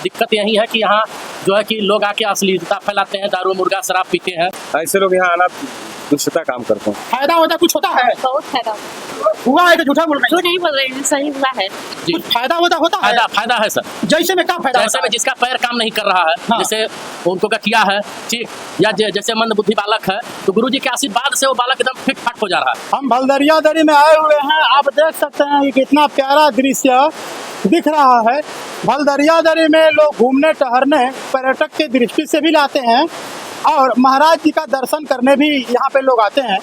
दिक्कत यही है कि यहाँ जो है कि लोग आके अश्लीलता फैलाते हैं, दारू मुर्गा शराब पीते हैं। ऐसे लोग यहाँ आना दुष्टता काम करते हैं। फायदा होता कुछ होता है? बहुत फायदा हुआ है कि झूठा बोल रहे झूठ नहीं बोल रहे हैं, सही हुआ है। जी कुछ फायदा होता है? फायदा है सर। जैसे में क्या फायदा जैसे होता में है? जिसका पैर काम नहीं कर रहा है, हाँ। जैसे उनको गठिया है, ठीक, या जैसे मंद बुद्धि बालक है, तो गुरुजी के आशीर्वाद से वो बालक एकदम फिट फाट हो जा रहा है। हम भलदरिया दरी में आए हुए हैं, आप देख सकते हैं कि कितना प्यारा दृश्य दिख रहा है। भलदरिया दरी में लोग घूमने टहलने पर्यटक की दृष्टि से भी लाते हैं और महाराज जी का दर्शन करने भी यहाँ पे लोग आते हैं।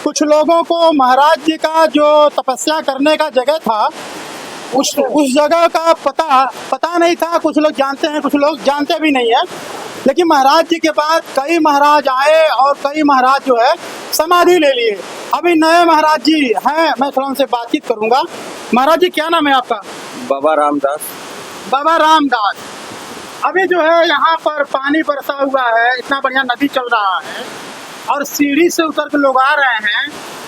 कुछ लोगों को महाराज जी का जो तपस्या करने का जगह था उस जगह का पता नहीं था। कुछ लोग जानते हैं, कुछ लोग जानते भी नहीं है। लेकिन महाराज जी के बाद कई महाराज आए और कई महाराज जो है समाधि ले लिए। अभी नए महाराज जी हैं, मैं थोड़ा उनसे बातचीत करूंगा। महाराज जी क्या नाम है आपका? बाबा रामदास। बाबा रामदास। अभी जो है यहाँ पर पानी बरसा हुआ है, इतना बढ़िया नदी चल रहा है और सीढ़ी से उतर के लोग आ रहे हैं,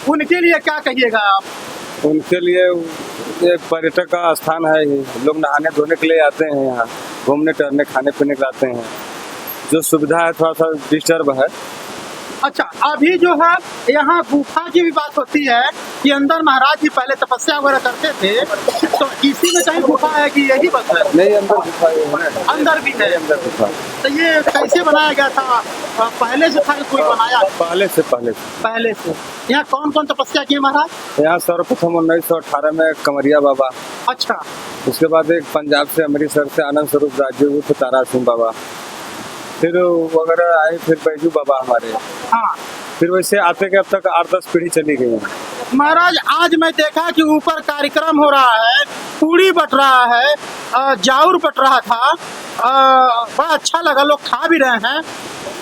उनके लिए क्या कहिएगा आप? उनके लिए एक पर्यटक का स्थान है, लोग नहाने धोने के लिए आते हैं, यहाँ घूमने टहलने खाने पीने के आते हैं। जो सुविधा है थोड़ा सा डिस्टर्ब है। अच्छा, अभी जो है यहाँ गुफा की भी बात होती है कि अंदर महाराज जी पहले तपस्या वगैरह करते थे, तो इसी में कहीं गुफा है कि यही बस है? नहीं, अंदर गुफा है। अंदर भी है। अंदर गुफा। तो ये कैसे बनाया गया था? पहले से था कि कोई बनाया? पहले से। यहाँ कौन कौन तपस्या किए महाराज? यहाँ सर्वप्रथम 1918 में कमरिया बाबा। अच्छा। उसके बाद एक पंजाब से अमृतसर से आनंद स्वरूप राज्य तारा सिंह बाबा, फिर वगैरह आए, फिर बैजू बाबा हमारे। हाँ। फिर वैसे आते के अब तक 8-10 पीढ़ी चली गई है। महाराज आज मैं देखा कि ऊपर कार्यक्रम हो रहा है, पूड़ी बट रहा है, जाऊर बट रहा था, बड़ा अच्छा लगा, लोग खा भी रहे हैं।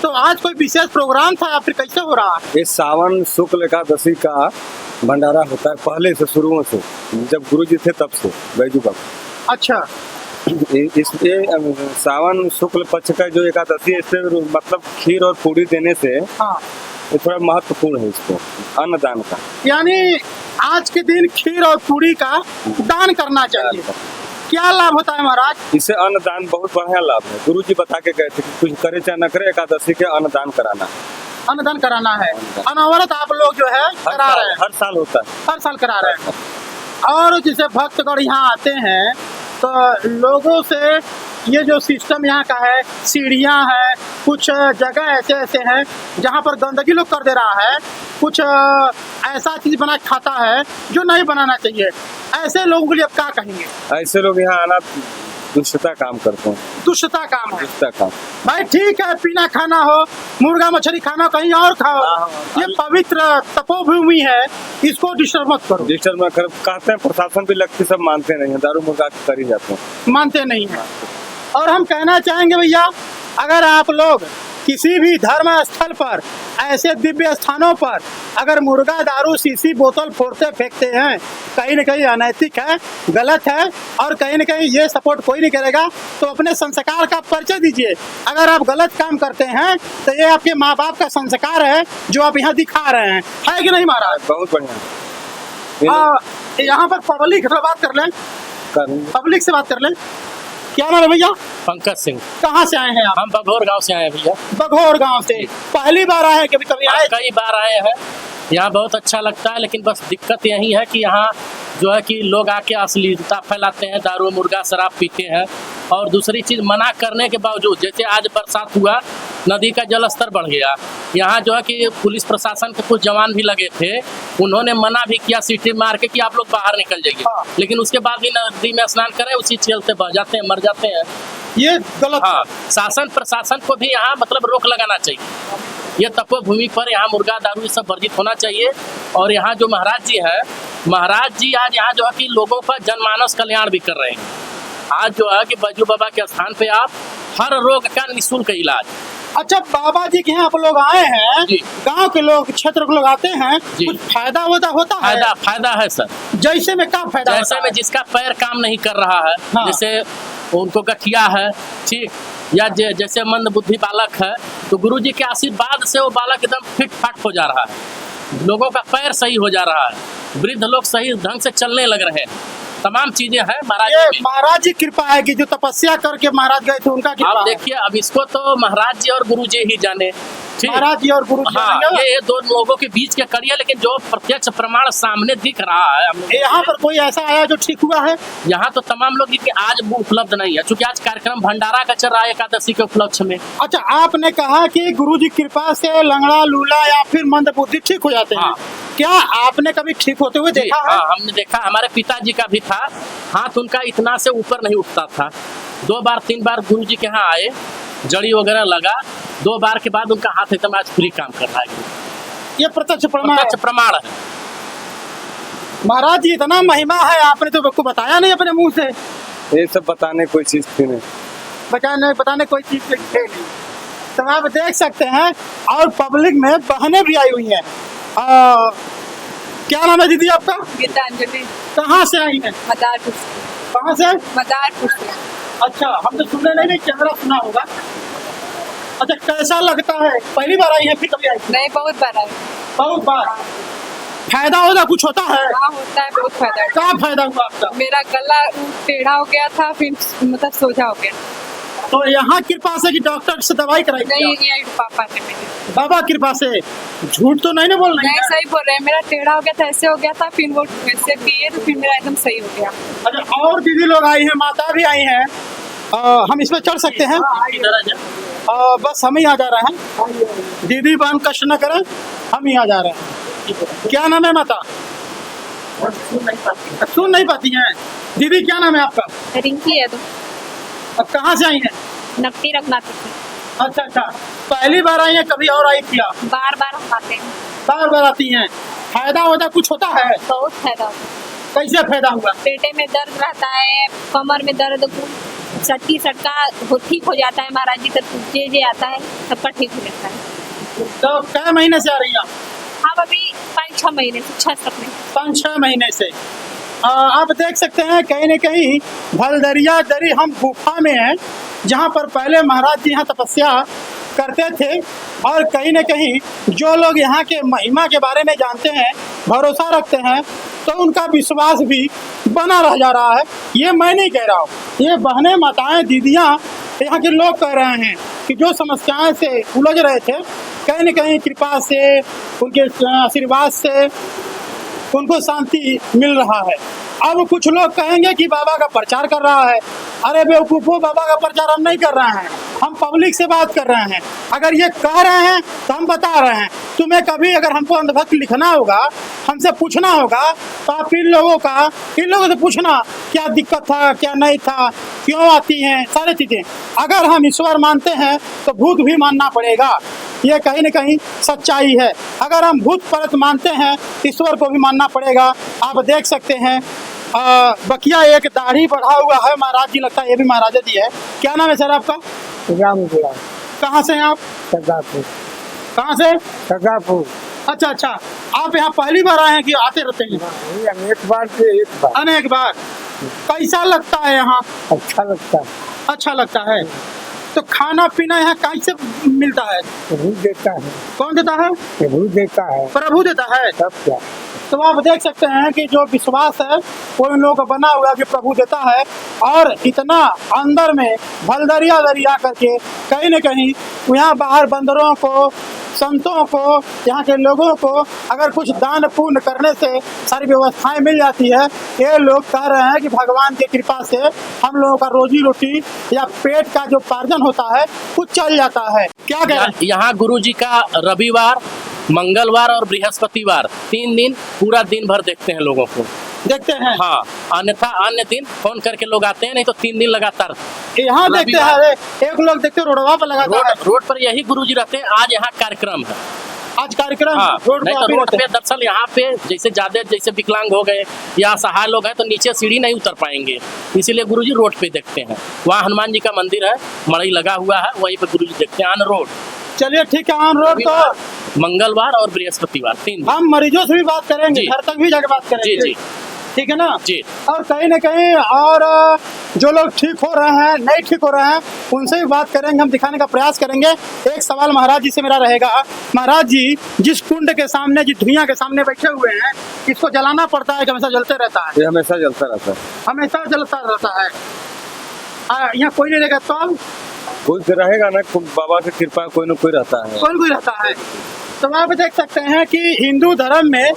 तो आज कोई विशेष प्रोग्राम था या फिर कैसे हो रहा है? ये सावन शुक्ल एकादशी का भंडारा होता है पहले से, शुरुओं से, जब गुरु जी थे तब से बैजू बाबा। अच्छा। इसमें सावन शुक्ल पक्ष का जो एकादशी है, इससे मतलब खीर और पूड़ी देने से हाँ, ये थोड़ा महत्वपूर्ण है इसको, अन्नदान का। यानी आज के दिन खीर और पूड़ी का दान करना चाहिए। क्या लाभ होता है महाराज? इससे अन्नदान बहुत बढ़िया लाभ है। गुरु जी बता के गए थे कि कुछ करे चाहे न करे, एकादशी के अन्नदान कराना। अन्नदान कराना है। अनवरत आप लोग जो है करा रहे हैं? हर साल होता है। हर साल करा रहे हैं। और जैसे भक्तगण यहाँ आते हैं तो लोगों से ये जो सिस्टम यहाँ का है, सीढ़ियाँ हैं, कुछ जगह ऐसे ऐसे हैं जहाँ पर गंदगी लोग कर दे रहा है, कुछ ऐसा चीज बना खाता है जो नहीं बनाना चाहिए। ऐसे लोगों के लिए आप क्या कहेंगे? ऐसे लोग यहाँ आना दुष्टता काम करते हैं। दुष्टता काम है? दुष्टता काम। भाई ठीक है, पीना खाना हो, मुर्गा मछली खाना कहीं और खाओ, ये पवित्र तपोभूमि है, इसको डिस्टर्ब मत करो। डिस्टर्ब मत करो कहते हैं, प्रशासन भी लगती सब मानते नहीं है, दारू मुर्गा कर ही जाते हैं, मानते नहीं है। और हम कहना चाहेंगे भैया, अगर आप लोग किसी भी धर्म स्थल पर, ऐसे दिव्य स्थानों पर अगर मुर्गा दारू शीशी बोतल फोड़ते फेंकते हैं, कहीं न कहीं अनैतिक है, गलत है, और कहीं न कहीं ये सपोर्ट कोई नहीं करेगा, तो अपने संस्कार का परिचय दीजिए। अगर आप गलत काम करते हैं तो ये आपके माँ बाप का संस्कार है जो आप यहाँ दिखा रहे हैं, है कि नहीं महाराज? बहुत बढ़िया। यहाँ पर पब्लिक से बात कर लें, पब्लिक से बात कर लें। क्या नाम है भैया? पंकज सिंह। कहाँ से आए हैं आप? हम बघौर गांव से आए हैं भैया। बघौर गांव से पहली बार आए हैं? कभी आए? कई बार आए हैं, यहाँ बहुत अच्छा लगता है, लेकिन बस दिक्कत यही है कि यहाँ जो है कि लोग आके अश्लीलता फैलाते हैं, दारू मुर्गा शराब पीते हैं। और दूसरी चीज़, मना करने के बावजूद, जैसे आज बरसात हुआ, नदी का जल स्तर बढ़ गया, यहाँ जो है कि पुलिस प्रशासन के कुछ जवान भी लगे थे, उन्होंने मना भी किया सीटी मार के कि आप लोग बाहर निकल जाइए। लेकिन उसके बाद भी नदी में स्नान करें, उसी चलते बह जाते हैं, मर जाते हैं। ये गलत। हाँ, शासन प्रशासन को भी यहाँ मतलब रोक लगाना चाहिए। ये तपोभूमि पर यहाँ मुर्गा दारू ये सब वर्जित होना चाहिए। और यहाँ जो महाराज जी है, महाराज जी आज यहाँ जो है कि लोगों का जनमानस कल्याण भी कर रहे हैं। आज जो है कि बैजू बाबा के स्थान पे आप हर रोग का निःशुल्क इलाज। अच्छा, बाबा जी के यहाँ आप लोग आए हैं, गांव के लोग, क्षेत्र के लोग आते हैं, कुछ फायदा होता है? फायदा है सर। जैसे में क्या फायदा? जैसे में जिसका पैर काम नहीं कर रहा है, हाँ। जैसे उनको गठिया है, ठीक, या जैसे मंद बुद्धि बालक है, तो गुरु जी के आशीर्वाद से वो बालक एकदम फिट फाट हो जा रहा है, लोगों का पैर सही हो जा रहा है, वृद्ध लोग सही ढंग से चलने लग रहे हैं। तमाम चीजें हैं महाराज ये जी में। महाराज जी कृपा है कि जो तपस्या करके महाराज गए थे उनका कृपा आप है। देखिए, अब इसको तो महाराज जी और गुरु जी ही जाने। ठीक। महाराज जी और गुरु जी हाँ, जानेंगे। ये दो लोगों के बीच के कड़ी है, लेकिन जो प्रत्यक्ष प्रमाण सामने दिख रहा है हम लोग यहाँ पर कोई ऐसा आया जो ठीक हुआ है? यहाँ तो तमाम लोग इनके आज वो उपलब्ध नहीं है, क्योंकि आज कार्यक्रम भंडारा का चल रहा है एकादशी के उपलक्ष्य में। अच्छा, आपने कहा कि गुरु जी कृपा से लंगड़ा लूला या फिर मंदबुद्धि ठीक हो जाते हैं। हाँ। क्या आपने कभी ठीक होते हुए जी, देखा है? हाँ, हमने देखा, हमारे पिताजी का भी था, हाथ उनका इतना से ऊपर नहीं उठता था। 2 बार 3 बार गुरु जी के यहाँ आए, जड़ी वगैरह लगा, 2 बार के बाद उनका हाथ एकदम आज फ्री काम कर रहा है। ये प्रत्यक्ष प्रमाण है। प्रत्यक्ष प्रमाण है। महाराज जी इतना महिमा है, आपने तो को बताया नहीं अपने मुंह से। ये सब बताने कोई चीज थी नहीं। बताने कोई चीज नहीं। तो आप देख सकते हैं, और पब्लिक में बहनें भी आई हुई हैं। क्या नाम है दीदी आपका? गीतांजलि कहाँ से आई हैं? मदारपुर से। कहाँ से? मदारपुर से। अच्छा, हम तो सुनने नहीं कैमरा सुना होगा। अच्छा, कैसा लगता है? पहली बार आई है फिर कभी आई थी? नहीं, बहुत बार आए। बहुत बार। फायदा होता कुछ होता है? हाँ, होता है, बहुत फायदा है। क्या फायदा हुआ आपका? मेरा गला टेढ़ा हो गया था, फिर मतलब सोजा हो गया। तो यहाँ कृपा से कि डॉक्टर से दवाई कराई थी नहीं, आप? ये पापा ने मेरे। बाबा कृपा से। झूठ तो नहीं ना बोल रही नहीं, हैं? सही बोल रहे हैं। मेरा टेढ़ा हो गया था, ऐसे हो गया था, फिर वो वैसे किए तो फिर मेरा एकदम सही हो गया। अच्छा, और दीदी लोग आई हैं, माता भी आई हैं। हम इसमें चढ़ सकते हैं? किधर है? बस हम ही आ जा रहे हैं। दीदी बहन कष्ट न करें, हम ही आ जा रहे हैं। क्या नाम है माता? सुन नहीं पाती हैं। दीदी क्या नाम है आपका? रिंकी है तो अब कहाँ से आई हैं? नकटी रखना थी। अच्छा अच्छा, पहली बार आई हैं, कभी और आई थी आप? बार बार हम आते हैं। बार बार आती हैं। फायदा होता कुछ होता है? बहुत फायदा होता है। कैसे फायदा हुआ? पेटे में दर्द रहता है, कमर में दर्द, सट्टी सटका ठीक हो जाता है। महाराज जी का जे आता है सबका ठीक हो जाता है। तो कै महीने से आ रही हैं आप? हम अभी 5-6 महीने से 6 तक में। 5-6 महीने से। आप देख सकते हैं कहीं न कहीं भलदरिया दरी हम गुफा में हैं, जहाँ पर पहले महाराज जी यहाँ तपस्या करते थे। और कहीं न कहीं जो लोग यहाँ के महिमा के बारे में जानते हैं, भरोसा रखते हैं, तो उनका विश्वास भी बना रह जा रहा है। ये मैं नहीं कह रहा हूँ, ये बहनें, माताएं, दीदियाँ, यहाँ के लोग कह रहे हैं कि जो समस्याएं से उलझ रहे थे, कहीं न कहीं कृपा से, उनके आशीर्वाद से उनको शांति मिल रहा है। अब कुछ लोग कहेंगे कि बाबा का प्रचार कर रहा है। अरे बेवकूफ़ों, बाबा का प्रचार हम नहीं कर रहे हैं, हम पब्लिक से बात कर रहे हैं। अगर ये कह रहे हैं तो हम बता रहे हैं। तुम्हें कभी अगर हमको अंधभक्त लिखना होगा, हमसे पूछना होगा, तो आप इन लोगों से पूछना क्या दिक्कत था, क्या नहीं था, क्यों आती हैं, सारी चीज़ें। अगर हम ईश्वर मानते हैं तो भूत भी मानना पड़ेगा, ये कहीं न कहीं सच्चाई है। अगर हम भूत परत मानते हैं, ईश्वर को भी मानना पड़ेगा। आप देख सकते हैं बकिया एक दाढ़ी बढ़ा हुआ है महाराज जी, लगता है ये भी महाराजा जी है। क्या नाम है सर आपका? राम गुलाम कहाँ से हैं आप? सगापुर। कहाँ से? सगापुर। अच्छा अच्छा, आप यहाँ पहली बार आए हैं कि आते रहते हैं? एक बार से एक बार। अनेक बार। कैसा लगता है यहाँ? अच्छा लगता है। अच्छा लगता है। तो खाना पीना यहाँ कैसे मिलता है? प्रभु देता है। कौन देता है? प्रभु देता है। प्रभु देता है। तब क्या? तो आप देख सकते हैं कि जो विश्वास है वो इन लोगों का बना हुआ है कि प्रभु देता है। और इतना अंदर में भलदरिया दरिया करके कहीं न कहीं यहाँ बाहर बंदरों को, संतों को, यहाँ के लोगों को अगर कुछ दान पुण्य करने से सारी व्यवस्थाएं मिल जाती है। ये लोग कह रहे हैं कि भगवान की कृपा से हम लोगों का रोजी रोटी या पेट का जो पार्जन होता है कुछ चल जाता है। क्या कह रहे हैं? यहाँ गुरु जी का रविवार, मंगलवार और बृहस्पतिवार 3 दिन पूरा दिन भर देखते हैं लोगों को। देखते हैं? हाँ, अन्यथा अन्य दिन फोन करके लोग आते हैं, नहीं तो 3 दिन लगातार यहाँ देखते हैं। अरे एक लोग देखते हैं रोडवा पर लगा रोड पर यही गुरुजी रहते हैं। आज यहाँ कार्यक्रम है। आज कार्यक्रम। हाँ, रोड नहीं तो रोड पे दरअसल यहाँ पे जैसे विकलांग हो गए या असहाय लोग हैं तो नीचे सीढ़ी नहीं उतर पाएंगे, इसीलिए गुरुजी रोड पे देखते हैं। वहाँ हनुमान जी का मंदिर है, मड़ई लगा हुआ है, वहीं पे गुरुजी देखते हैं ऑन रोड। चलिए ठीक है, ऑन रोड। तो मंगलवार और बृहस्पतिवार 3 दिन। हम मरीजों से भी बात करेंगे, जी। घर तक भी जाकर बात करेंगे। जी जी ठीक है ना? जी। और कहीं न कहीं और जो लोग ठीक हो रहे हैं, नहीं ठीक हो रहे हैं, उनसे भी बात करेंगे, हम दिखाने का प्रयास करेंगे। एक सवाल महाराज जी से मेरा रहेगा, महाराज जी जिस कुंड के सामने, जिस धुइयां के सामने बैठे हुए हैं, इसको जलाना पड़ता है कि हमेशा जलते रहता है? ये हमेशा जलता रहता है। हमेशा जलता रहता है। यहाँ कोई नहीं रहेगा तो कोई तो रहेगा ना, बाबा की कृपा कोई ना कोई रहता है। कोई रहता है। तो आप देख सकते हैं कि हिंदू धर्म में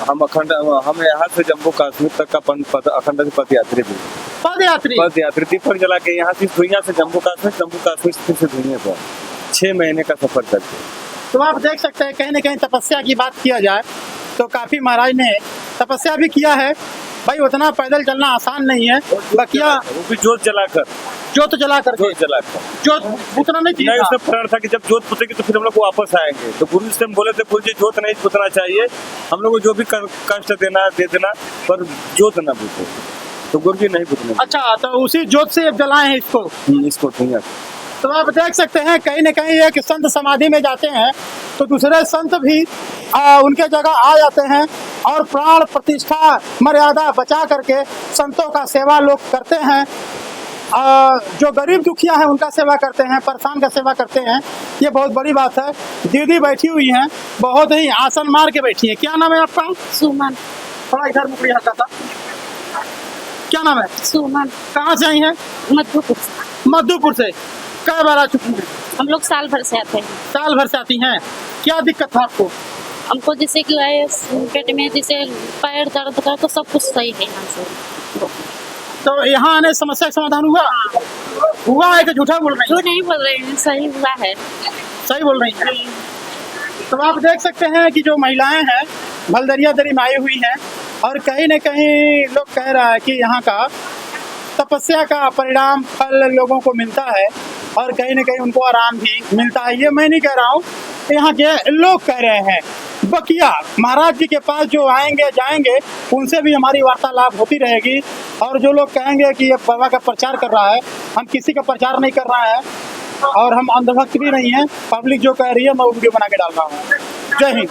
हम यहाँ से जम्मू कश्मीर तक का अखंड पद यात्री भी, पद यात्री दीपक जला के यहाँ से धुइयां से जम्मू कश्मीर से धुइयां पर 6 महीने का सफर करते। तो आप देख सकते हैं कहीं न कहीं तपस्या की बात किया जाए तो काफी महाराज ने तपस्या भी किया है। भाई उतना पैदल चलना आसान नहीं है। बकिया वो भी जोत जलाकर जोत जलाकर उतना नहीं नहीं, उसमें प्रण था कि जब जोत पुतेगी तो फिर हम लोग वापस आएंगे। तो गुरु से हम बोले थे, गुरु जी जोत नहीं पुतना चाहिए, हम लोग को जो भी कष्ट देना दे देना, पर जोत ना पुते। तो गुरु जी नहीं पुतने। अच्छा, तो उसी जोत से जलाए हैं इसको धुइयां। तो आप देख सकते हैं कहीं न कहीं एक संत समाधि में जाते हैं तो दूसरे संत भी उनके जगह आ जाते हैं और प्राण प्रतिष्ठा मर्यादा बचा करके संतों का सेवा लोग करते हैं। जो गरीब दुखिया हैं उनका सेवा करते हैं, परेशान का सेवा करते हैं। ये बहुत बड़ी बात है। दीदी बैठी हुई हैं, बहुत ही आसन मार के बैठी है। क्या नाम है आपका? सुमन। थोड़ा इधर मुखड़ी हल्का सा। क्या नाम है? सुमन। कहाँ से आई हैं? मधुपुर। मधुपुर से। कई बार आ चुकी हैं? हम लोग साल भर से आते हैं। साल भर से आती हैं। क्या दिक्कत था आपको? हमको जैसे कि पेट में जैसे पैर दर्द का, तो सब कुछ सही है यहाँ से। तो यहाँ आने समस्या का समाधान हुआ है कि झूठा बोल रही जो हैं? नहीं बोल रहे हैं, सही हुआ है। सही बोल रही हैं। तो आप देख सकते हैं कि जो महिलाएं हैं भलदरिया दरी में आई हुई हैं और कहीं न कहीं लोग कह रहा है कि यहाँ का तपस्या का परिणाम फल लोगों को मिलता है और कहीं न कहीं उनको आराम भी मिलता है। ये मैं नहीं कह रहा हूँ, यहाँ के लोग कह रहे हैं। बकिया महाराज जी के पास जो आएंगे जाएंगे उनसे भी हमारी वार्तालाप होती रहेगी। और जो लोग कहेंगे कि ये बाबा का प्रचार कर रहा है, हम किसी का प्रचार नहीं कर रहा है और हम अंधभक्त भी नहीं है। पब्लिक जो कह रही है मैं वीडियो बना के डाल रहा हूँ। जय हिंद।